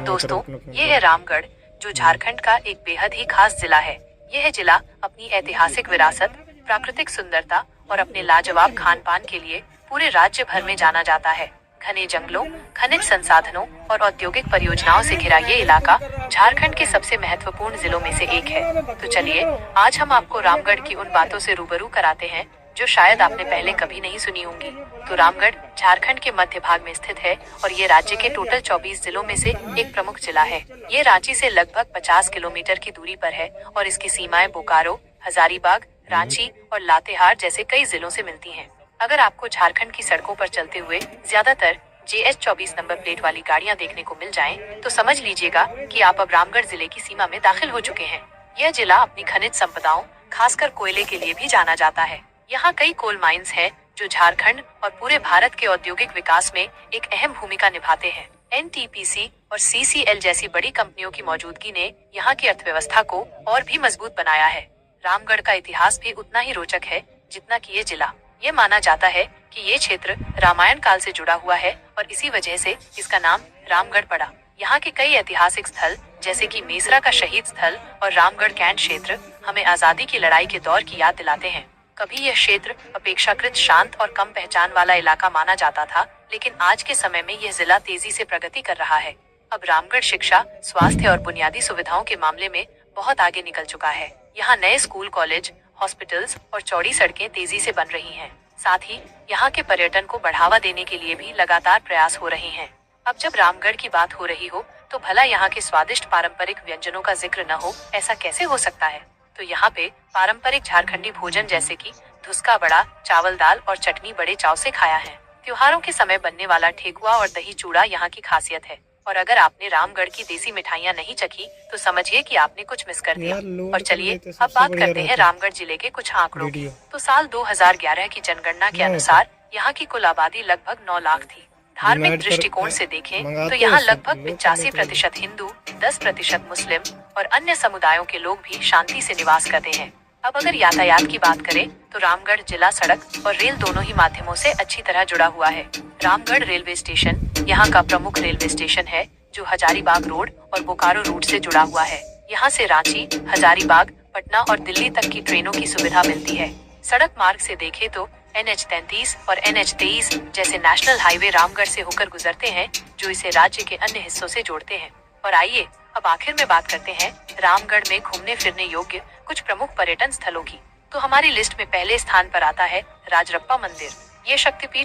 दोस्तों, ये है रामगढ़, जो झारखंड का एक बेहद ही खास जिला है। यह जिला अपनी ऐतिहासिक विरासत, प्राकृतिक सुंदरता और अपने लाजवाब खान पान के लिए पूरे राज्य भर में जाना जाता है। घने जंगलों, खनिज संसाधनों और औद्योगिक परियोजनाओं से घिरा ये इलाका झारखंड के सबसे महत्वपूर्ण जिलों में से एक है। तो चलिए, आज हम आपको रामगढ़ की उन बातों से रूबरू कराते हैं जो शायद आपने पहले कभी नहीं सुनी होंगी। तो रामगढ़ झारखंड के मध्य भाग में स्थित है और ये राज्य के टोटल 24 जिलों में से एक प्रमुख जिला है। ये रांची से लगभग 50 किलोमीटर की दूरी पर है और इसकी सीमाएं बोकारो, हजारीबाग, रांची और लातेहार जैसे कई जिलों से मिलती हैं। अगर आपको झारखंड की सड़कों पर चलते हुए ज्यादातर JH-24 नंबर प्लेट वाली गाड़ियां देखने को मिल जाएं, तो समझ लीजिएगा कि आप अब रामगढ़ जिले की सीमा में दाखिल हो चुके हैं। यह जिला अपनी खनिज संपदाओं, खासकर कोयले के लिए भी जाना जाता है। यहाँ कई कोल माइंस हैं जो झारखंड और पूरे भारत के औद्योगिक विकास में एक अहम भूमिका निभाते हैं। NTPC और CCL जैसी बड़ी कंपनियों की मौजूदगी ने यहाँ की अर्थव्यवस्था को और भी मजबूत बनाया है। रामगढ़ का इतिहास भी उतना ही रोचक है जितना कि ये जिला। ये माना जाता है कि ये क्षेत्र रामायण काल से जुड़ा हुआ है और इसी वजह से इसका नाम रामगढ़ पड़ा। यहाँ के कई ऐतिहासिक स्थल जैसे कि मेसरा का शहीद स्थल और रामगढ़ कैंट क्षेत्र हमें आजादी की लड़ाई के दौर की याद दिलाते हैं। कभी यह क्षेत्र अपेक्षाकृत शांत और कम पहचान वाला इलाका माना जाता था, लेकिन आज के समय में यह जिला तेजी से प्रगति कर रहा है। अब रामगढ़ शिक्षा, स्वास्थ्य और बुनियादी सुविधाओं के मामले में बहुत आगे निकल चुका है। यहाँ नए स्कूल, कॉलेज, हॉस्पिटल्स और चौड़ी सड़कें तेजी से बन रही हैं। साथ ही यहाँ के पर्यटन को बढ़ावा देने के लिए भी लगातार प्रयास हो रहे हैं। अब जब रामगढ़ की बात हो रही हो, तो भला यहाँ के स्वादिष्ट पारंपरिक व्यंजनों का जिक्र न हो, ऐसा कैसे हो सकता है? तो यहाँ पे पारंपरिक झारखंडी भोजन जैसे कि धुसका बड़ा, चावल दाल और चटनी बड़े चाव से खाया है। त्योहारों के समय बनने वाला ठेकुआ और दही चूड़ा यहाँ की खासियत है। और अगर आपने रामगढ़ की देसी मिठाइयाँ नहीं चखी, तो समझिए कि आपने कुछ मिस कर दिया। और चलिए, अब बात करते हैं रामगढ़ जिले के कुछ आंकड़ों की। तो साल 2011 की जनगणना के अनुसार यहाँ की कुल आबादी लगभग 9 लाख थी। धार्मिक दृष्टिकोण से देखें तो यहाँ लगभग 85% हिंदू, 10% मुस्लिम और अन्य समुदायों के लोग भी शांति से निवास करते हैं। अब अगर यातायात की बात करें तो रामगढ़ जिला सड़क और रेल दोनों ही माध्यमों से अच्छी तरह जुड़ा हुआ है। रामगढ़ रेलवे स्टेशन यहाँ का प्रमुख रेलवे स्टेशन है, जो हजारीबाग रोड और बोकारो रूट से जुड़ा हुआ है। यहाँ से रांची, हजारीबाग, पटना और दिल्ली तक की ट्रेनों की सुविधा मिलती है। सड़क मार्ग से देखें तो NH-33 और NH-23 जैसे नेशनल हाईवे रामगढ़ से होकर गुजरते हैं, जो इसे राज्य के अन्य हिस्सों से जोड़ते हैं। और आइए, अब आखिर में बात करते हैं रामगढ़ में घूमने फिरने योग्य कुछ प्रमुख पर्यटन स्थलों की। तो हमारी लिस्ट में पहले स्थान पर आता है राजरप्पा मंदिर। ये शक्तिपीठ